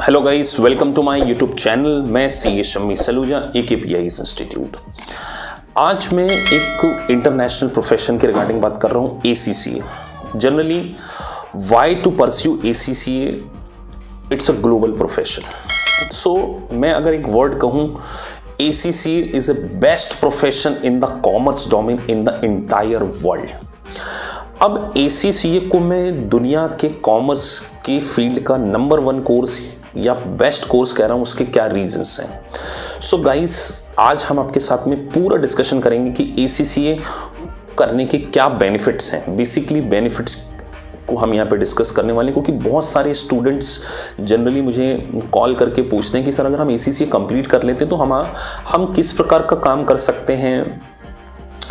Hello guys, welcome to my YouTube channel. मैं C Shammi Saluja AKPI's institute. आज मैं एक इंटरनेशनल प्रोफेशन के रिगार्डिंग बात कर रहा हूँ, ACCA। Generally why to pursue ACCA, it's a global profession. So मैं अगर एक वर्ड कहूँ, ACCA is a best profession in the commerce domain in the entire world. अब ACCA को मैं दुनिया के कॉमर्स के फील्ड का नंबर 1 कोर्स या बेस्ट कोर्स कह रहा हूँ। उसके क्या रीजंस हैं? सो गाइस, आज हम आपके साथ में पूरा डिस्कशन करेंगे कि ACCA करने के क्या बेनिफिट्स हैं। बेसिकली बेनिफिट्स को हम यहाँ पे डिस्कस करने वाले हैं, क्योंकि बहुत सारे स्टूडेंट्स जनरली मुझे कॉल करके पूछते हैं कि सर, अगर हम ACCA कंप्लीट कर लेते हैं तो हम किस प्रकार का काम कर सकते हैं,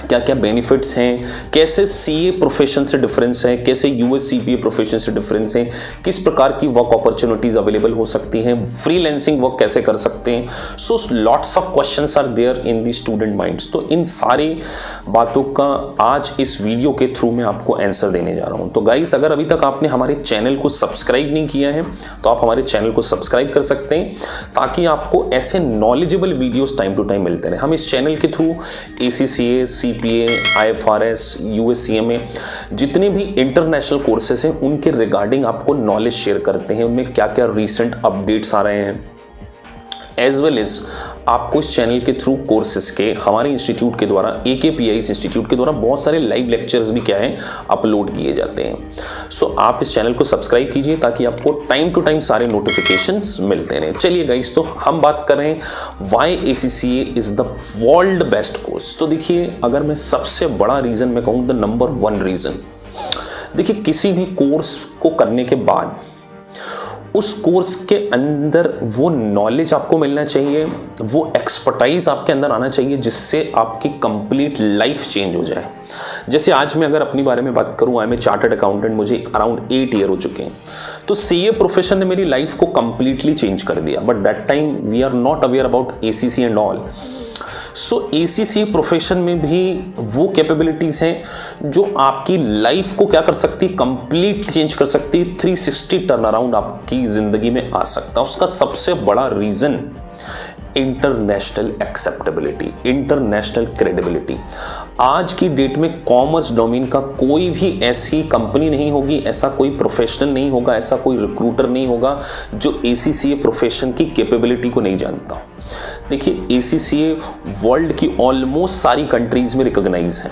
क्या क्या बेनिफिट्स हैं, कैसे CA प्रोफेशन से डिफरेंस है, कैसे US CPA प्रोफेशन से डिफरेंस है, किस प्रकार की वर्क अपॉर्चुनिटीज अवेलेबल हो सकती हैं, फ्रीलांसिंग वर्क कैसे कर सकते हैं। So lots of questions are there in the student minds. तो इन सारी बातों का आज इस वीडियो के थ्रू मैं आपको आंसर देने जा रहा हूँ। तो गाइस, अगर अभी तक आपने हमारे चैनल को सब्सक्राइब नहीं किया है तो आप हमारे चैनल को सब्सक्राइब कर सकते हैं, ताकि आपको ऐसे knowledgeable videos time to time मिलते रहे। हम इस चैनल के through ACCA, CPA, IFRS, US CMA जितने भी इंटरनेशनल कोर्सेस हैं उनके रिगार्डिंग आपको नॉलेज शेयर करते हैं, उनमें क्या क्या रिसेंट अपडेट्स आ रहे हैं, एज वेल एज आपको इस चैनल के थ्रू कोर्सेस के हमारे इंस्टीट्यूट के द्वारा, AKPI's इंस्टीट्यूट के द्वारा बहुत सारे लाइव लेक्चर्स भी क्या हैं अपलोड किए जाते हैं। सो आप इस चैनल को सब्सक्राइब कीजिए ताकि आपको टाइम टू टाइम सारे नोटिफिकेशंस मिलते रहें। चलिए गाइस, तो हम बात कर रहे हैं why ACCA is the world best course. तो देखिए, अगर मैं सबसे बड़ा रीजन मैं कहूँ, द नंबर 1 रीजन, देखिए किसी भी कोर्स को करने के बाद उस कोर्स के अंदर वो नॉलेज आपको मिलना चाहिए, वो एक्सपर्टाइज आपके अंदर आना चाहिए, जिससे आपकी कंप्लीट लाइफ चेंज हो जाए। जैसे आज मैं अगर अपनी बारे में बात करूँ, I am a chartered accountant, मुझे अराउंड 8 ईयर हो चुके हैं। तो CA प्रोफेशन ने मेरी लाइफ को कंप्लीटली चेंज कर दिया। But that time we are not aware about ACCA and all. So ACCA profession में भी वो कैपेबिलिटीज हैं जो आपकी लाइफ को क्या कर सकती है, कंप्लीट चेंज कर सकती है। 360 टर्न अराउंड आपकी जिंदगी में आ सकता है। उसका सबसे बड़ा reason international acceptability, international credibility. आज की डेट में कॉमर्स डोमेन का कोई भी ऐसी कंपनी नहीं होगी, ऐसा कोई प्रोफेशनल नहीं होगा, ऐसा कोई रिक्रूटर नहीं होगा जो ACCA प्रोफेशन की कैपेबिलिटी को नहीं जानता। देखिए, ACCA वर्ल्ड की ऑलमोस्ट सारी कंट्रीज में रिकॉग्नाइज है।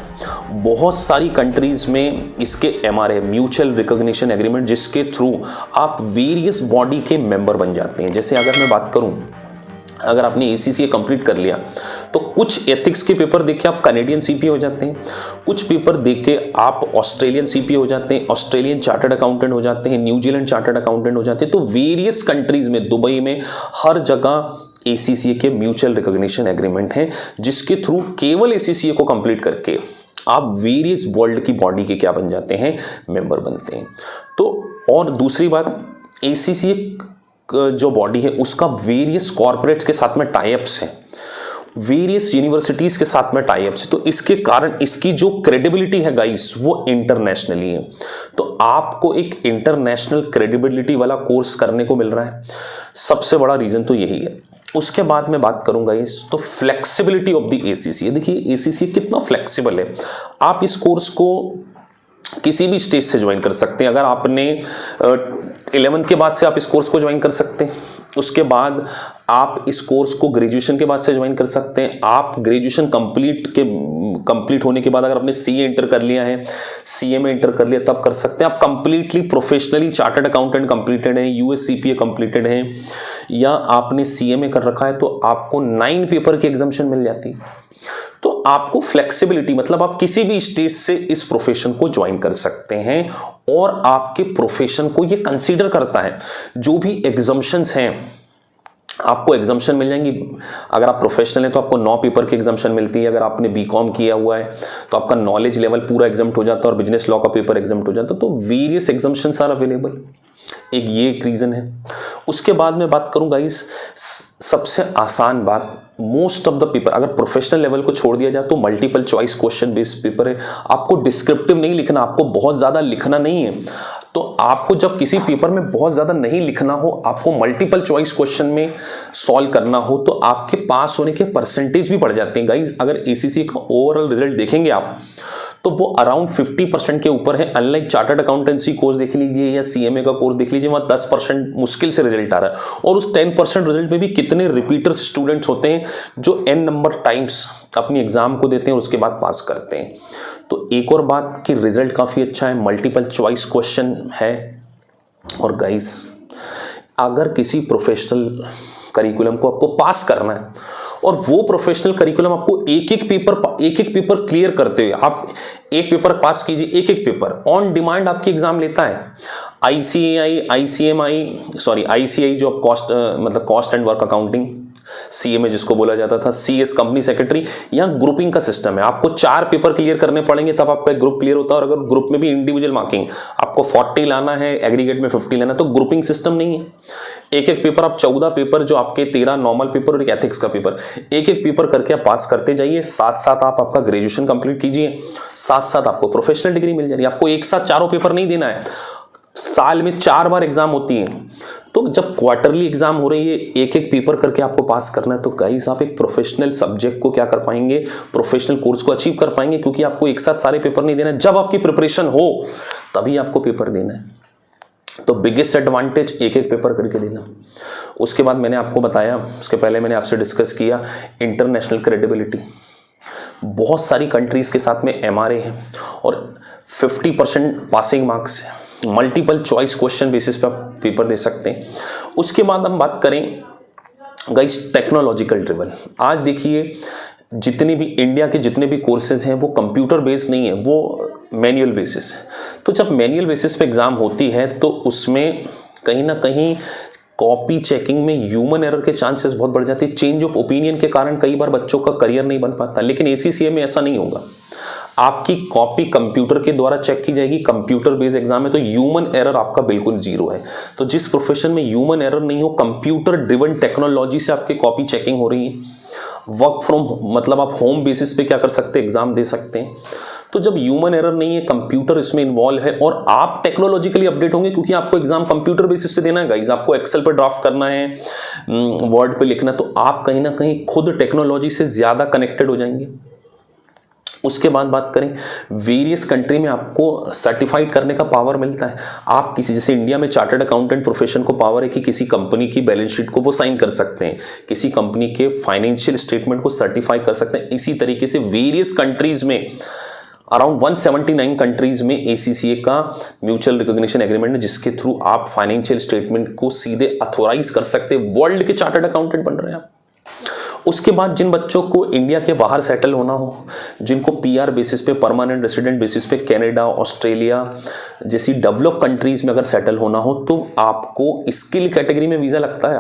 बहुत सारी कंट्रीज में इसके MRA, म्यूचुअल रिकॉग्निशन एग्रीमेंट, जिसके थ्रू आप वेरियस बॉडी के मेंबर बन जाते हैं। जैसे अगर मैं बात करूं, अगर आपने ACCA कंप्लीट कर लिया तो कुछ एथिक्स के पेपर देके आप कैनेडियन CPA हो जाते हैं, कुछ पेपर देके आप ऑस्ट्रेलियन CPA हो जाते हैं, ऑस्ट्रेलियन चार्टर्ड अकाउंटेंट हो जाते हैं, न्यूजीलैंड चार्टर्ड अकाउंटेंट हो जाते हैं। तो वेरियस कंट्रीज में, दुबई में, हर जगह ACCA के म्यूचुअल रिकॉग्निशन एग्रीमेंट हैं, जिसके थ्रू केवल ACCA को कंप्लीट करके आप वेरियस वर्ल्ड की बॉडी के क्या बन जाते हैं, मेंबर बनते हैं। तो और दूसरी बात, ACCA जो बॉडी है उसका वेरियस कॉर्पोरेट्स के साथ में टाइप्स हैं, वेरियस यूनिवर्सिटीज के साथ में टाइप्स है। तो इसके कारण इसकी जो क्रेडिबिलिटी है गाइस, वो इंटरनेशनली है। तो आपको एक इंटरनेशनल क्रेडिबिलिटी वाला कोर्स करने को मिल रहा है। सबसे बड़ा रीजन तो यही है। उसके बाद मैं बात करूंगा इस तो फ्लेक्सिबिलिटी ऑफ द ACCA। देखिए ACCA कितना फ्लेक्सिबल है। आप इस कोर्स को किसी भी स्टेज से ज्वाइन कर सकते हैं। अगर आपने 11th के बाद से आप इस कोर्स को ज्वाइन कर सकते हैं। उसके बाद आप इस कोर्स को ग्रेजुएशन के बाद से ज्वाइन कर सकते हैं। आप ग्रेजुएशन कंप्लीट होने के बाद अगर आपने CA इंटर कर लिया है, CA में इंटर कर लिया, तब कर सकते हैं। आप completely professionally chartered accountant completed हैं, US CPA कंप्लीटेड हैं, या आपने CA में कर रखा है, तो आपको 9 पेपर की एग्जाम्शन मिल जाती है। तो आपको फ्लेक्सिबिलिटी, मतलब आप किसी भी स्टेज से इस प्रोफेशन को ज्वाइन कर सकते हैं, और आपके प्रोफेशन को ये कंसीडर करता है। जो भी एग्जाम्शंस हैं, आपको एग्जाम्शन मिल जाएंगी। अगर आप प्रोफेशनल हैं तो आपको 9 पेपर की एग्जाम्शन मिलती है। अगर आपने BCom किया हुआ है तो आपका नॉलेज लेवल पूरा एग्जाम्ट हो जाता है, और बिजनेस लॉ का पेपर एग्जाम्ट हो जाता है। तो वेरियस एग्जाम्शंस आर अवेलेबल। एक रीजन है। उसके बाद मैं बात करूं गाइस, सबसे आसान बात, मोस्ट ऑफ द पेपर, अगर प्रोफेशनल लेवल को छोड़ दिया जाए तो multiple choice question based paper है। आपको डिस्क्रिप्टिव नहीं लिखना, आपको बहुत ज़्यादा लिखना नहीं है। तो आपको जब किसी पेपर में बहुत ज़्यादा नहीं लिखना हो, आपको मल्टीपल चॉइस क्वेश्चन में सॉल्व करना हो, तो आपके पास होने के परसेंटेज भी बढ़ जाते हैं गाइज। अगर एसीसी का ओवरऑल रिजल्ट देखेंगे आप तो वो अराउंड 50% के ऊपर है। अनलाइक चार्टर्ड अकाउंटेंसी कोर्स देख लीजिए या सीएमए का कोर्स देख लीजिए, वहाँ 10% मुश्किल से रिजल्ट आ रहा है। और उस 10% रिजल्ट में भी कितने रिपीटर्स स्टूडेंट्स होते हैं जो n नंबर टाइम्स अपनी एग्जाम को देते हैं और उसके बाद पास करते हैं। तो एक और बात कि रिजल्ट काफ़ी अच्छा है, मल्टीपल चॉइस क्वेश्चन है। और गाइस, अगर किसी प्रोफेशनल करिकुलम को आपको पास करना है और वो प्रोफेशनल करिकुलम आपको एक एक पेपर क्लियर करते हुए, आप एक पेपर पास कीजिए, एक पेपर ऑन डिमांड आपकी एग्जाम लेता है। आईसीआई जो cost and work accounting, CMA जिसको बोला जाता था, सीएस कंपनी सेक्रेटरी, यहाँ ग्रुपिंग का सिस्टम है। आपको 4 पेपर क्लियर करने पड़ेंगे तब आपका एक ग्रुप क्लियर होता है। और अगर ग्रुप में भी इंडिविजुअल मार्किंग, आपको 40 लाना है, एग्रीगेट में 50 लाना है, तो ग्रुपिंग सिस्टम नहीं है। एक पेपर, आप 14 पेपर जो आपके 13 नॉर्मल पेपर और एक एथिक्स का पेपर, एक पेपर करके आप पास करते जाइए। साथ साथ आप आपका ग्रेजुएशन कंप्लीट कीजिए, साथ साथ आपको प्रोफेशनल डिग्री मिल जाएगी। आपको एक साथ चारों पेपर नहीं देना है, साल में 4 बार एग्जाम होती है। तो जब क्वार्टरली एग्जाम हो रही है, एक पेपर करके आपको पास करना है, तो गाइस आप एक प्रोफेशनल सब्जेक्ट को क्या कर पाएंगे, प्रोफेशनल कोर्स को अचीव कर पाएंगे, क्योंकि आपको एक साथ सारे पेपर नहीं देना है। जब आपकी प्रिपरेशन हो तभी आपको पेपर देना है। तो बिगेस्ट एडवांटेज एक पेपर करके देना। उसके बाद मैंने आपको बताया, उसके पहले मैंने आपसे डिस्कस किया इंटरनेशनल क्रेडिबिलिटी। बहुत सारी कंट्रीज के साथ में एमआरए है और 50% पासिंग मार्क्स है। मल्टीपल चॉइस क्वेश्चन बेसिस पे आप पेपर दे सकते हैं। उसके बाद हम बात करें गाइस टेक्नोलॉजिकल ड्रिवन। आज देखिए जितने भी इंडिया के जितने भी कोर्सेज हैं वो कंप्यूटर बेस्ड नहीं है, वो मैनुअल बेसिस है। तो जब मैनुअल बेसिस पे एग्जाम होती है तो उसमें कहीं ना कहीं कॉपी चेकिंग में ह्यूमन एरर के चांसेस बहुत बढ़ जाते हैं। चेंज ऑफ ओपिनियन के कारण कई बार बच्चों का करियर नहीं बन पाता। लेकिन एसीसीए में ऐसा नहीं होगा, आपकी कॉपी कंप्यूटर के द्वारा चेक की जाएगी। कंप्यूटर बेस्ड एग्जाम है तो ह्यूमन एरर आपका बिल्कुल जीरो है। तो जिस प्रोफेशन में ह्यूमन एरर नहीं हो, कंप्यूटर ड्रिवन टेक्नोलॉजी से आपकी कॉपी चेकिंग हो रही है, वर्क फ्रॉम मतलब आप होम बेसिस पे क्या कर सकते हैं, एग्जाम दे सकते हैं। तो जब ह्यूमन एरर नहीं है, कंप्यूटर इसमें इन्वॉल्व है और आप टेक्नोलॉजिकली अपडेट होंगे, क्योंकि आपको एग्जाम कंप्यूटर बेसिस पे देना है गाइस। आपको एक्सेल पे ड्राफ्ट करना है, वर्ड पे लिखना, तो आप कहीं ना कहीं खुद टेक्नोलॉजी से ज्यादा कनेक्टेड हो जाएंगे। उसके बाद बात करें, वेरियस कंट्री में आपको सर्टिफाइड करने का पावर मिलता है। आप किसी, जैसे इंडिया में चार्टर्ड अकाउंटेंट प्रोफेशन को पावर है कि किसी कंपनी की बैलेंस शीट को वो साइन कर सकते हैं, किसी कंपनी के फाइनेंशियल स्टेटमेंट को सर्टिफाई कर सकते हैं। इसी तरीके से वेरियस कंट्रीज में, अराउंड 179 कंट्रीज में एसीसीए का म्यूचुअल रिकॉग्निशन एग्रीमेंट है, जिसके थ्रू आप फाइनेंशियल स्टेटमेंट को सीधे अथोराइज कर सकते हैं। वर्ल्ड के चार्टर्ड अकाउंटेंट बन रहे हैं आप। उसके बाद जिन बच्चों को इंडिया के बाहर सेटल होना हो, जिनको पीआर बेसिस पे, परमानेंट रेसिडेंट बेसिस पे कनाडा, ऑस्ट्रेलिया जैसी डेवलप कंट्रीज में अगर सेटल होना हो, तो आपको स्किल कैटेगरी में वीज़ा लगता है।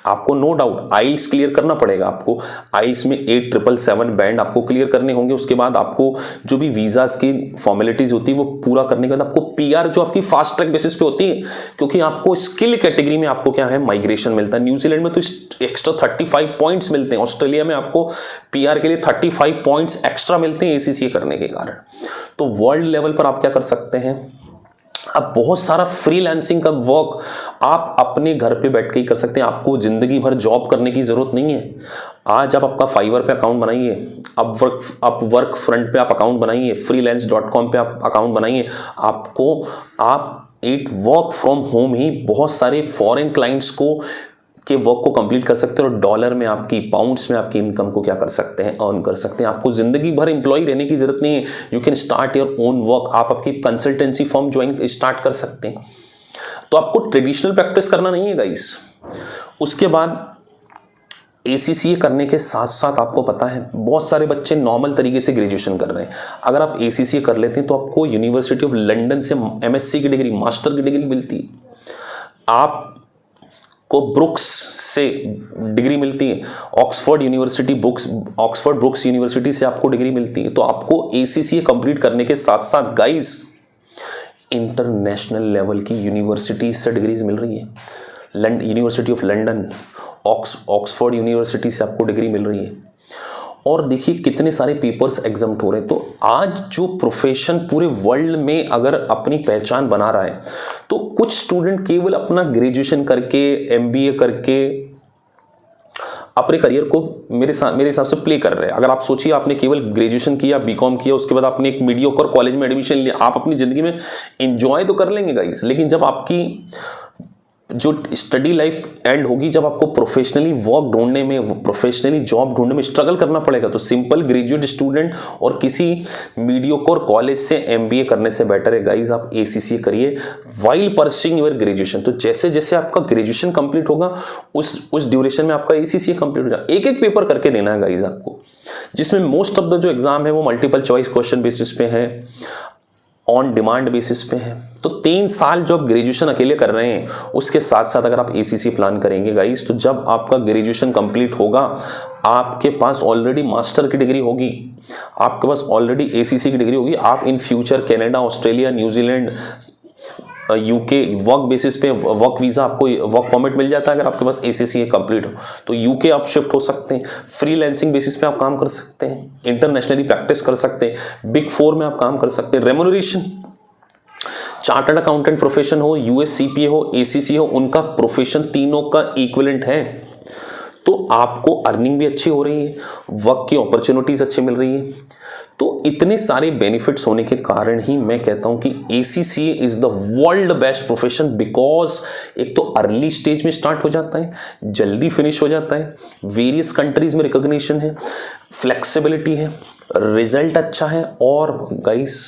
आपको नो डाउट आइल्स क्लियर करना पड़ेगा। आपको आइल्स में 877 बैंड आपको क्लियर करने होंगे। उसके बाद आपको जो भी वीज़ाज की फॉर्मेलिटीज़ होती है वो पूरा करने के बाद आपको पीआर जो आपकी फास्ट ट्रैक बेसिस पे होती है, क्योंकि आपको स्किल कैटेगरी में आपको क्या है, माइग्रेशन मिलता है। न्यूजीलैंड में तो एक्स्ट्रा 35 पॉइंट्स मिलते हैं, ऑस्ट्रेलिया में आपको पीआर के लिए 35 पॉइंट्स एक्स्ट्रा मिलते हैं एसीसीए करने के कारण। तो वर्ल्ड लेवल पर आप क्या कर सकते हैं, अब बहुत सारा फ्रीलांसिंग का वर्क आप अपने घर पे बैठ के ही कर सकते हैं। आपको जिंदगी भर जॉब करने की जरूरत नहीं है। आज आप आपका फाइवर पे अकाउंट बनाइए, अपवर्क फ्रंट पे आप अकाउंट बनाइए, freelance.com पे आप अकाउंट बनाइए। आप इट वर्क फ्रॉम होम ही बहुत सारे फॉरेन क्लाइंट्स को के वर्क को कंप्लीट कर सकते हैं और डॉलर में आपकी, पाउंड्स में आपकी इनकम को क्या कर सकते हैं, अर्न कर सकते हैं। आपको जिंदगी भर एम्प्लॉय रहने की जरूरत नहीं है। You can start your own work. आप अपनी कंसल्टेंसी फर्म ज्वाइन स्टार्ट कर सकते हैं। तो आपको ट्रेडिशनल प्रैक्टिस करना नहीं है गाइस। उसके बाद एसीसीए करने के साथ साथ आपको पता है बहुत सारे बच्चे नॉर्मल तरीके से ग्रेजुएशन कर रहे हैं। अगर आप एसीसीए कर लेते हैं तो आपको यूनिवर्सिटी ऑफ लंदन से एमएससी की डिग्री, मास्टर की डिग्री मिलती है। आपको ब्रुक्स से डिग्री मिलती है, ऑक्सफोर्ड ब्रुक्स यूनिवर्सिटी से आपको डिग्री मिलती है। तो आपको एसीसीए कंप्लीट करने के साथ साथ गाइस इंटरनेशनल लेवल की यूनिवर्सिटी से डिग्रीज मिल रही है। University of London, Oxford university से आपको डिग्री मिल रही है। और देखिए कितने सारे पेपर्स एग्जाम्प्ट हो रहे हैं। तो आज जो प्रोफेशन पूरे वर्ल्ड में अगर अपनी पहचान बना रहा है, तो कुछ स्टूडेंट केवल अपना ग्रेजुएशन करके, एमबीए करके अपने करियर को मेरे हिसाब से प्ले कर रहे हैं। अगर आप सोचिए, आपने केवल ग्रेजुएशन किया, बीकॉम किया, उसके बाद आपने एक मीडियोकर कॉलेज में एडमिशन लिया, आप अपनी ज़िंदगी में एंजॉय तो कर लेंगे गाइस, लेकिन जब आपकी जो स्टडी लाइफ एंड होगी, जब आपको प्रोफेशनली वर्क ढूंढने में, प्रोफेशनली जॉब ढूंढने में स्ट्रगल करना पड़ेगा, तो सिंपल ग्रेजुएट स्टूडेंट और किसी मीडियोकर कॉलेज से एमबीए करने से बेटर है गाइस आप एसीसीए करिए व्हाइल परस्यूइंग योर ग्रेजुएशन। तो जैसे जैसे आपका ग्रेजुएशन कंप्लीट होगा, उस ड्यूरेशन में आपका एसीसीए कंप्लीट हो जाए। एक एक पेपर करके देना है गाइस आपको, जिसमें मोस्ट ऑफ द जो एग्जाम है वो मल्टीपल चॉइस क्वेश्चन बेसिस पे है, ऑन डिमांड बेसिस पे है। तो 3 साल जो आप ग्रेजुएशन अकेले कर रहे हैं, उसके साथ साथ अगर आप एसीसी प्लान करेंगे गाइस, तो जब आपका ग्रेजुएशन कंप्लीट होगा, आपके पास ऑलरेडी मास्टर की डिग्री होगी, आपके पास ऑलरेडी एसीसी की डिग्री होगी। आप in future Canada, Australia, New Zealand, UK work basis पे, वर्क वीज़ा, आपको वर्क परमिट मिल जाता है अगर आपके पास एसीसी कंप्लीट हो, तो यूके आप शिफ्ट हो सकते हैं। फ्रीलांसिंग बेसिस पे आप काम कर सकते हैं, इंटरनेशनली प्रैक्टिस कर सकते हैं, बिग 4 में आप काम कर सकते हैं। रेम्यूनरेशन, चार्टर्ड अकाउंटेंट प्रोफेशन हो, यूएससीपीए हो, एसीसी हो, उनका प्रोफेशन तीनों का इक्विवेलेंट है। तो आपको अर्निंग भी अच्छी हो रही है, वर्क की अपॉर्चुनिटीज अच्छी मिल रही है। तो इतने सारे बेनिफिट्स होने के कारण ही मैं कहता हूं कि ACCA is the world best profession, because एक तो अर्ली स्टेज में स्टार्ट हो जाता है, जल्दी फिनिश हो जाता है, वेरियस कंट्रीज में रिकॉग्निशन है, फ्लेक्सिबिलिटी है, रिजल्ट अच्छा है, और गाइस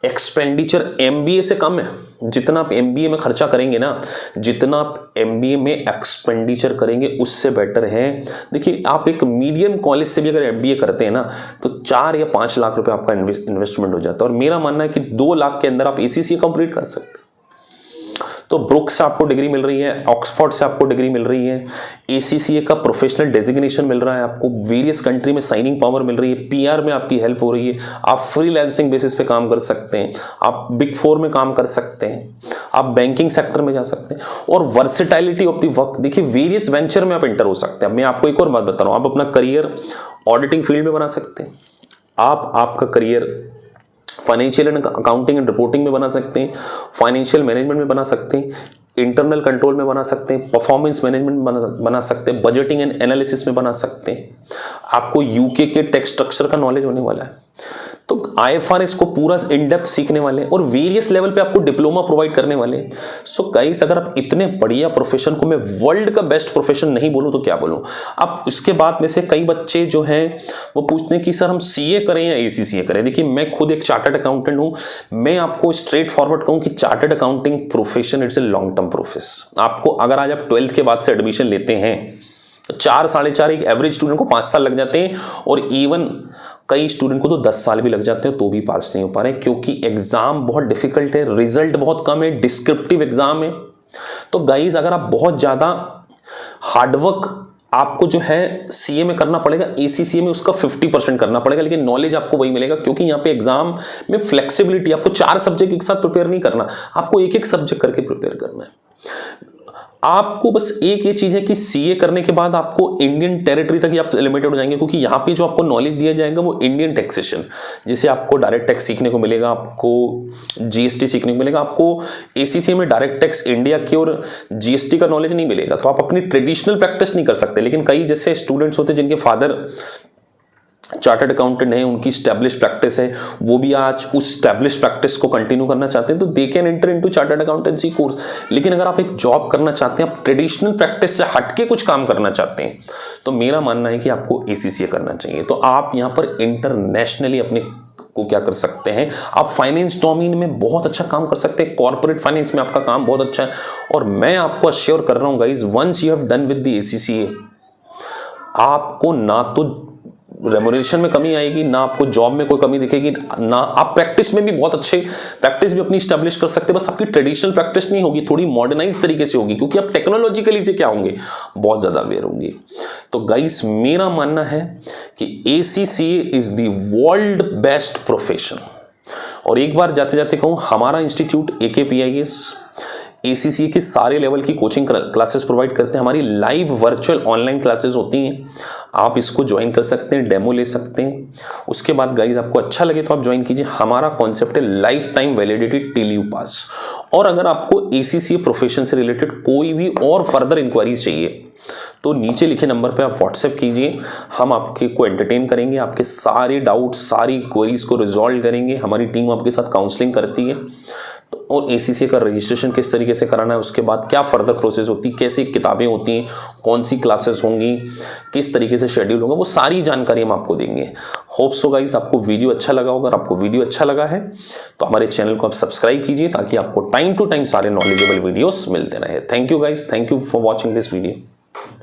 एक्सपेंडिचर MBA से कम है। जितना आप MBA में खर्चा करेंगे ना, जितना आप MBA में एक्सपेंडिचर करेंगे उससे बेटर है। देखिए, आप एक मीडियम कॉलेज से भी अगर MBA करते हैं ना, तो 4 या 5 लाख रुपए आपका इन्वेस्टमेंट हो जाता है, और मेरा मानना है कि 2 लाख के अंदर आप ACCA कंप्लीट कर सकते हैं। तो ब्रुक्स से आपको डिग्री मिल रही है, ऑक्सफोर्ड से आपको डिग्री मिल रही है, ACCA का प्रोफेशनल डेजिग्नेशन मिल रहा है आपको, वेरियस कंट्री में साइनिंग पावर मिल रही है, PR में आपकी हेल्प हो रही है, आप फ्रीलांसिंग बेसिस पे काम कर सकते हैं, आप बिग 4 में काम कर सकते हैं, आप बैंकिंग सेक्टर में जा सकते हैं, और वर्सेटाइलिटी ऑफ द वर्क, देखिए वेरियस वेंचर में आप एंटर हो सकते हैं। मैं आपको एक और बात बता रहा हूँ, आप अपना करियर ऑडिटिंग फील्ड में बना सकते हैं, आप आपका career financial and accounting and reporting में बना सकते हैं, फाइनेंशियल मैनेजमेंट में बना सकते हैं, इंटरनल कंट्रोल में बना सकते हैं, परफॉर्मेंस मैनेजमेंट में बना सकते हैं, बजटिंग एंड एनालिसिस में बना सकते हैं। आपको यूके के टैक्स स्ट्रक्चर का नॉलेज होने वाला है, तो IFRS को पूरा इन डेप्थ सीखने वाले हैं, और वेरियस लेवल पे आपको डिप्लोमा प्रोवाइड करने वाले हैं। सो गाइस, अगर आप इतने बढ़िया प्रोफेशन को, मैं वर्ल्ड का बेस्ट प्रोफेशन नहीं बोलूं तो क्या बोलूं। अब इसके बाद में से कई बच्चे जो हैं वो पूछते हैं कि सर हम CA करें या ACCA करें। देखिए, मैं खुद एक चार्टर्ड अकाउंटेंट हूं, मैं आपको स्ट्रेट फॉरवर्ड कहूं कि chartered accounting profession it's a long term profession. आपको अगर आज आप 12th के बाद से एडमिशन लेते हैं तो 4 साढ़े 4, एक एवरेज स्टूडेंट को 5 साल लग जाते हैं, और इवन कई स्टूडेंट को तो 10 साल भी लग जाते हैं तो भी पास नहीं हो पा रहे, क्योंकि एग्जाम बहुत डिफिकल्ट है, रिजल्ट बहुत कम है, डिस्क्रिप्टिव एग्जाम है। तो गाइज, अगर आप बहुत ज़्यादा हार्डवर्क आपको जो है CA में करना पड़ेगा, ACCA में उसका 50% करना पड़ेगा, लेकिन नॉलेज आपको वही मिलेगा, क्योंकि यहाँ पे एग्जाम में फ्लेक्सिबिलिटी, आपको 4 सब्जेक्ट एक साथ प्रिपेयर नहीं करना, आपको एक एक सब्जेक्ट करके प्रिपेयर करना है। आपको बस एक ये चीज है कि CA करने के बाद आपको इंडियन टेरिटरी तक ही आप लिमिटेड हो जाएंगे, क्योंकि यहाँ पे जो आपको नॉलेज दिया जाएगा वो इंडियन टैक्सेशन, जैसे आपको डायरेक्ट टैक्स सीखने को मिलेगा, आपको GST सीखने को मिलेगा। आपको ACCA में डायरेक्ट टैक्स इंडिया की और GST का नॉलेज नहीं मिलेगा, तो आप अपनी ट्रेडिशनल प्रैक्टिस नहीं कर सकते। लेकिन कई जैसे स्टूडेंट्स होते हैं जिनके फादर चार्टर्ड अकाउंटेंट है, उनकी स्टैब्लिश प्रैक्टिस है, वो भी आज उस स्टैब्लिश प्रैक्टिस को कंटिन्यू करना चाहते हैं, तो they can enter into chartered accountancy course. लेकिन अगर आप एक जॉब करना चाहते हैं, आप ट्रेडिशनल प्रैक्टिस से हटके कुछ काम करना चाहते हैं, तो मेरा मानना है कि आपको ACCA करना चाहिए। तो आप यहाँ पर इंटरनेशनली अपने को क्या कर सकते हैं, आप फाइनेंस डोमेन में बहुत अच्छा काम कर सकते हैं, कॉर्पोरेट फाइनेंस में आपका काम बहुत अच्छा है, और मैं आपको अश्योर कर रहा हूँ guys, once you have done with the ACCA, आपको ना तो रेम्यूनरेशन में कमी आएगी, ना आपको जॉब में कोई कमी दिखेगी, ना आप प्रैक्टिस में भी बहुत अच्छे प्रैक्टिस भी अपनी स्टैब्लिश कर सकते हैं। बस आपकी ट्रेडिशनल प्रैक्टिस नहीं होगी, थोड़ी मॉडर्नाइज तरीके से होगी, क्योंकि आप टेक्नोलॉजिकली से क्या होंगे, बहुत ज़्यादा अवेयर होंगे। तो गाइस, मेरा मानना है कि ACCA is the world best profession. और एक बार जाते जाते कहूँ, हमारा इंस्टीट्यूट AKPIS एसीसीए के सारे लेवल की कोचिंग क्लासेस प्रोवाइड करते हैं। हमारी लाइव वर्चुअल ऑनलाइन क्लासेस होती हैं, आप इसको ज्वाइन कर सकते हैं, डेमो ले सकते हैं। उसके बाद गाइज आपको अच्छा लगे तो आप ज्वाइन कीजिए। हमारा कॉन्सेप्ट है life time validity till you pass. और अगर आपको एसीसीए प्रोफेशन से रिलेटेड कोई भी और फर्दर इंक्वायरीज चाहिए तो नीचे लिखे नंबर पे आप व्हाट्सएप कीजिए, हम आपके को एंटरटेन करेंगे, आपके सारे डाउट्स सारी क्वेरीज को रिजॉल्व करेंगे। हमारी टीम आपके साथ काउंसलिंग करती है। और एसीसीए का रजिस्ट्रेशन किस तरीके से कराना है, उसके बाद क्या फर्दर प्रोसेस होती है, कैसी किताबें होती हैं, कौन सी क्लासेस होंगी, किस तरीके से शेड्यूल होगा, वो सारी जानकारी हम आपको देंगे। होप सो गाइस आपको वीडियो अच्छा लगा होगा। अगर आपको वीडियो अच्छा लगा है तो हमारे चैनल को आप सब्सक्राइब कीजिए ताकि आपको टाइम टू टाइम सारे नॉलेजेबल वीडियोस मिलते रहे। Thank you guys, thank you for watching this video.